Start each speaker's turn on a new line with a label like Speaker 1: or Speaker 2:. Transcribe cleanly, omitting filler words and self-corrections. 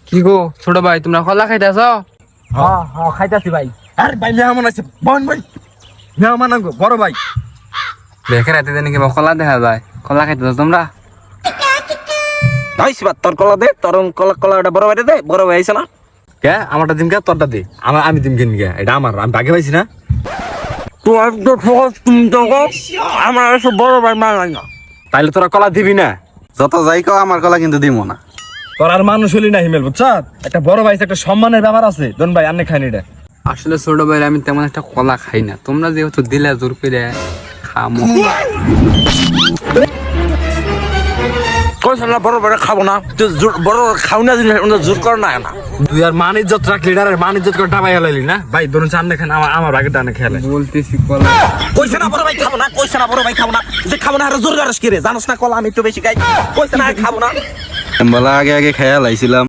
Speaker 1: কি গো ছোট ভাই তোমরা কলা খাইতেছ?
Speaker 2: হ্যাঁ হ্যাঁ খাইতাছি ভাই। আরে ভাই মেহমান আছে, বোন ভাই মেহমান আনবো বড় ভাই।
Speaker 1: দেখে রাতে জানি কিবা কলা দেখা যায়, কলা খাইতেছ তোমরা?
Speaker 2: ভাই শিবা তোর কলা দে, তোর কলাটা বড় ভাইটা দে, বড় ভাই আইছে না।
Speaker 3: কে আমারটা দিম কে তোরটা দে, আমি দিম কেন কে? এটা আমার, আমি ভাগে পাইছি না।
Speaker 2: তোমার তো ফোকাস তুমি তো আমার এসব বড় ভাই মানাই না।
Speaker 3: তাইলে তোরা কলা দিবি না?
Speaker 4: যত যাই কও আমার কলা কিন্তু দিব না।
Speaker 3: তোর আর মানুষ হলি না হিমেল, বুঝছ? একটা বড় ভাই একটা সম্মানের ব্যাপার আছে। দন ভাই আন্নে খাইনি এটা।
Speaker 1: আসলে ছোট ভাই আমি তেমন একটা কলা খাই না, তোমরা যেহেতু দিলে জোর করে খামো।
Speaker 2: কইছ না বড় ভাই খাবো না, তুই বড় খাও না জিনিস জোর কর না না।
Speaker 3: তুই আর মান ইজ্জত রাখলি না, মান ইজ্জত করে ডাবাই হেলাইলি না ভাই। ধরুন সামনে খান, আমার ভাগে টানে খেলে
Speaker 1: বলতেছি কলা
Speaker 2: কইছ না বড় ভাই খাবো না, কইছ না বড় ভাই খাবো না, যে খাবো না আর জোর গারস কি রে, জানোস না কলা আমি একটু বেশি খাই, কইছ না খাবো না।
Speaker 4: বলা আগে আগে খেয়াল আইছিলাম।